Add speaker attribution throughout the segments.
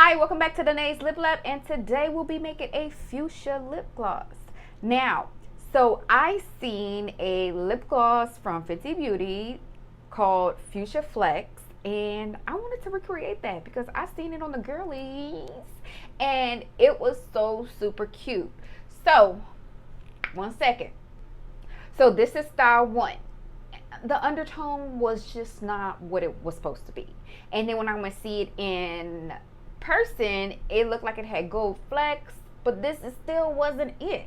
Speaker 1: Hi, welcome back to Danae's Lip Lab, and today we'll be making a fuchsia lip gloss. Now, so I seen a lip gloss from Fenty Beauty called Fuchsia Flex, and I wanted to recreate that because I seen it on the girlies, and it was so super cute. So, one second. So this is style one. The undertone was just not what it was supposed to be, and then when I'm gonna see it in person, it looked like it had gold flecks, but this still wasn't it.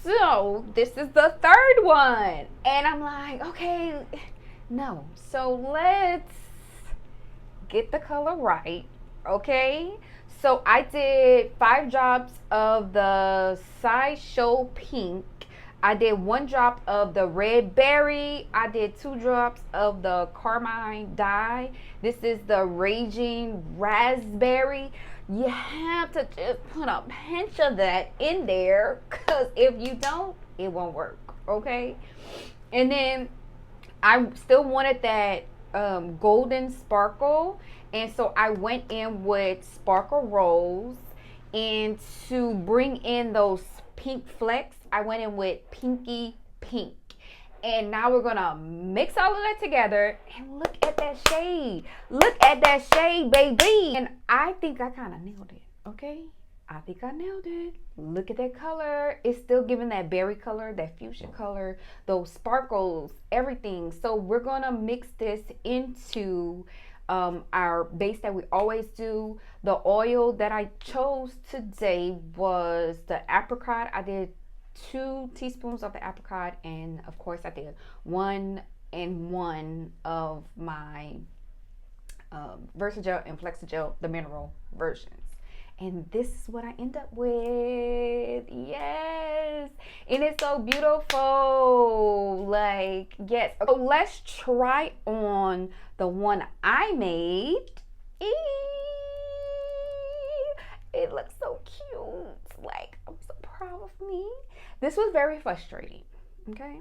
Speaker 1: So this is the third one, and I'm like, okay, no. So let's get the color right, okay? So I did 5 drops of the Side Show Pink. I did 1 drop of the Red Berry. I did 2 drops of the Carmine Dye. This is the Raging Raspberry. You have to just put a pinch of that in there, because if you don't, it won't work, okay? And then I still wanted that golden sparkle, and so I went in with Sparkle Rose, and to bring in those pink flecks, I went in with Pinky Pink. And now we're gonna mix all of that together, and look at that shade. Look at that shade, baby. And I think I kind of nailed it, okay? I think I nailed it. Look at that color. It's still giving that berry color, that fuchsia color, those sparkles, everything. So we're gonna mix this into our base that we always do. The oil that I chose today was the apricot. I did 2 teaspoons of the apricot, and of course I did 1 and 1 of my Versagel and Flaxagel, the mineral versions. And this is what I end up with. Yes, and it's so beautiful. Like, yes. So let's try on the one I made. It looks so cute. Like, I'm so proud of me. This was very frustrating, okay?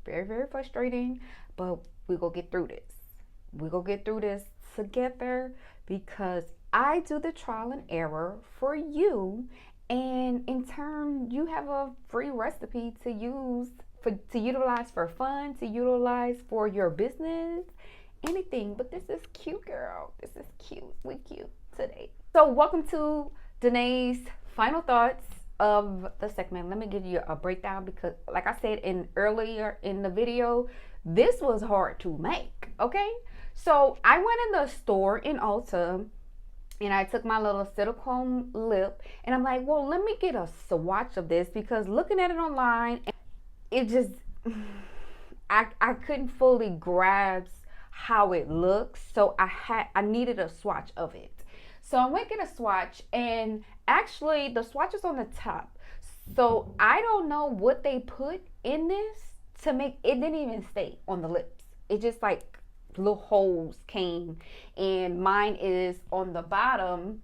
Speaker 1: Very, very frustrating, but we're gonna get through this. We're gonna get through this together, because I do the trial and error for you, and in turn, you have a free recipe to use, to utilize for fun, to utilize for your business, anything. But this is cute, girl. This is cute. We cute today. So welcome to Danae's final thoughts of the segment. Let me give you a breakdown, because like I said earlier in the video, this was hard to make, okay? So I went in the store in Ulta, and I took my little silicone lip, and I'm like, well, let me get a swatch of this, because looking at it online, it just, I couldn't fully grasp how it looks. So I needed a swatch of it. So I went get a swatch, and actually the swatch is on the top. So I don't know what they put in this to make it. Didn't even stay on the lips. It just like little holes came, and mine is on the bottom.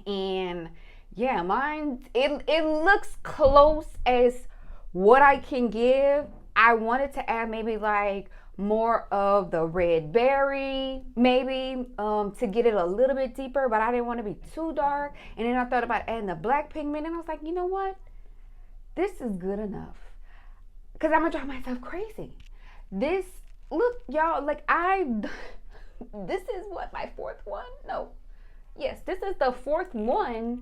Speaker 1: And yeah, mine, it looks close as what I can give. I wanted to add maybe like more of the red berry, maybe to get it a little bit deeper, but I didn't want to be too dark. And then I thought about adding the black pigment, and I was like, you know what, this is good enough, because I'm gonna drive myself crazy. This, look, y'all, like this is what, my 4th one? No, yes, this is the 4th one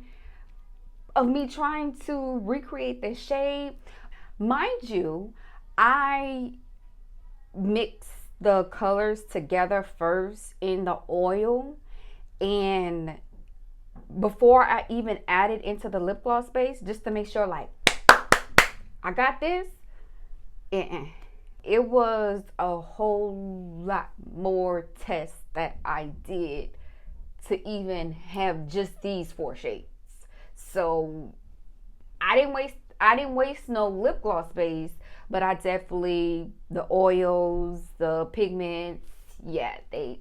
Speaker 1: of me trying to recreate this shade. Mind you, I mix the colors together first in the oil, and before I even add it into the lip gloss base, just to make sure like I got this. It was a whole lot more tests that I did to even have just these 4 shades. So I didn't waste no lip gloss base, but I definitely, the oils, the pigments, yeah, they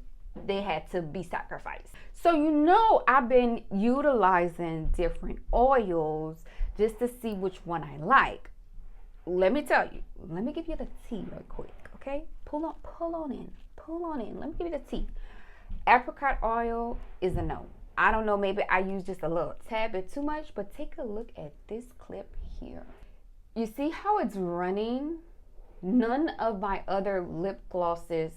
Speaker 1: had to be sacrificed. So you know, I've been utilizing different oils just to see which one I like. Let me tell you, let me give you the tea real quick, okay? Pull on in. Let me give you the tea. Apricot oil is a no. I don't know, maybe I use just a little tad bit too much, but take a look at this clip here. You see how it's running? None of my other lip glosses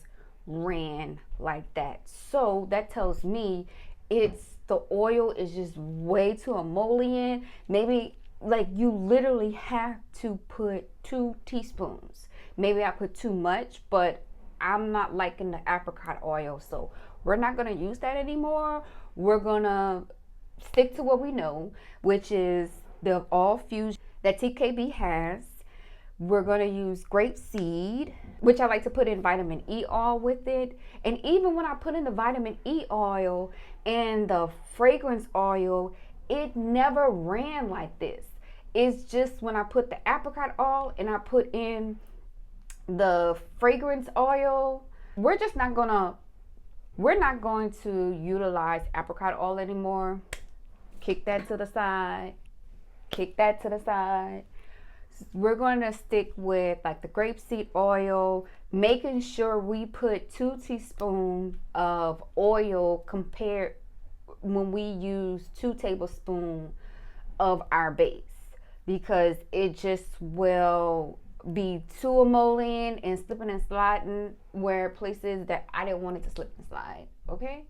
Speaker 1: ran like that. So that tells me the oil is just way too emollient. Maybe like you literally have to put 2 teaspoons. Maybe I put too much, but I'm not liking the apricot oil, so we're not gonna use that anymore. We're gonna stick to what we know, which is the All Fusion that TKB has. We're gonna use grapeseed, which I like to put in vitamin E oil with it. And even when I put in the vitamin E oil and the fragrance oil, it never ran like this. It's just when I put the apricot oil and I put in the fragrance oil, we're not going to utilize apricot oil anymore. Kick that to the side. Kick that to the side. We're going to stick with like the grapeseed oil, making sure we put 2 teaspoons of oil compared when we use 2 tablespoons of our base, because it just will be too emollient and slipping and sliding where places that I didn't want it to slip and slide. Okay,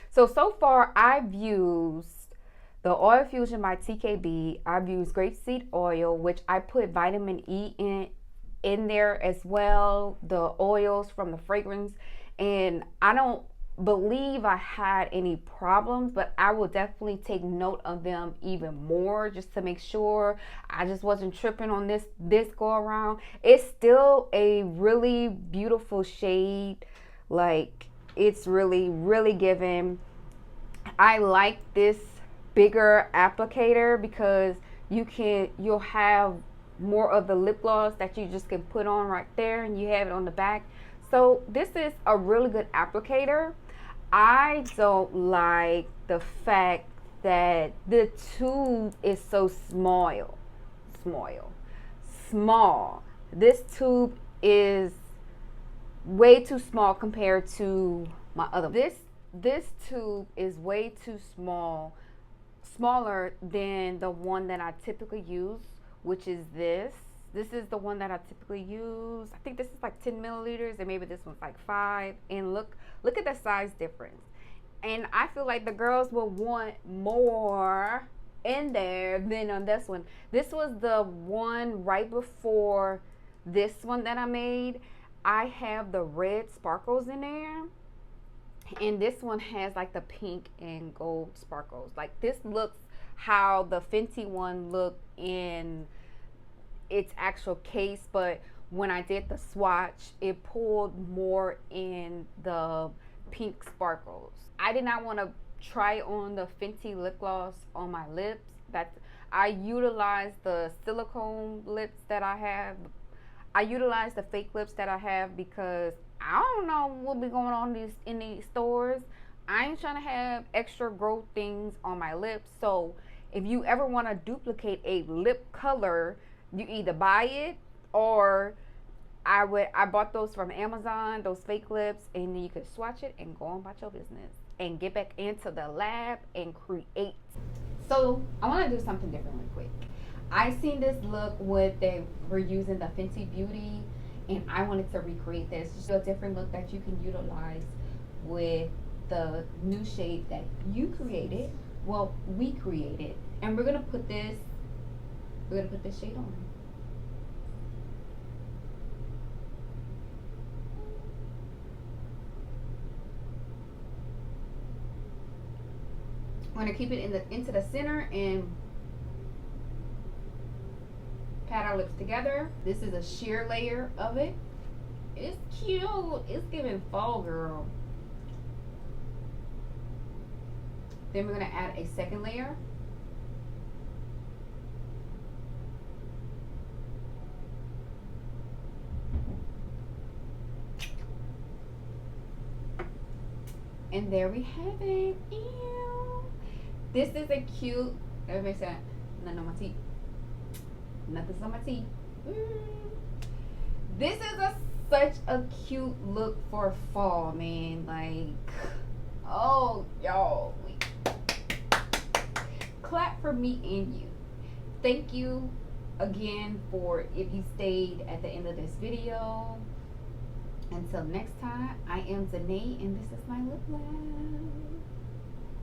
Speaker 1: so far I've used the Oil Fusion by TKB. I've used grapeseed oil, which I put vitamin E in there as well, the oils from the fragrance, and I don't believe I had any problems, but I will definitely take note of them even more just to make sure I just wasn't tripping on this go around. It's still a really beautiful shade. Like, it's really giving. I like this bigger applicator because you'll have more of the lip gloss that you just can put on right there, and you have it on the back. So this is a really good applicator. I don't like the fact that the tube is so small. This tube is way too small compared to my other. This tube is way too smaller than the one that I typically use, which is this. This is the one that I typically use. I think this is like 10 milliliters, and maybe this one's like 5. And look at the size difference. And I feel like the girls will want more in there than on this one. This was the one right before this one that I made. I have the red sparkles in there, and this one has like the pink and gold sparkles. Like, this looks how the Fenty one looked in its actual case, but when I did the swatch, it pulled more in the pink sparkles. I did not want to try on the Fenty lip gloss on my lips. I utilized the silicone lips that I have. I utilize the fake lips that I have because I don't know what be going on in these stores. I ain't trying to have extra growth things on my lips. So if you ever want to duplicate a lip color, you either buy it, or I bought those from Amazon, those fake lips, and then you could swatch it and go on about your business and get back into the lab and create. So I want to do something different real quick. I seen this look with they were using the Fenty Beauty, and I wanted to recreate this. Just a different look that you can utilize with the new shade that you created. Well, we created, and we're gonna put this shade on. We're gonna keep it into the center and pat our lips together. This is a sheer layer of it. It's cute. It's giving fall, girl. Then we're gonna add a second layer. And there we have it. Ew. This is a cute, everybody said, nothing on my teeth. Nothing's on my teeth. This is such a cute look for fall, man. Like, oh, y'all. for me and you. Thank you again for if you stayed at the end of this video. Until next time, I am Zanae and this is my lip lab.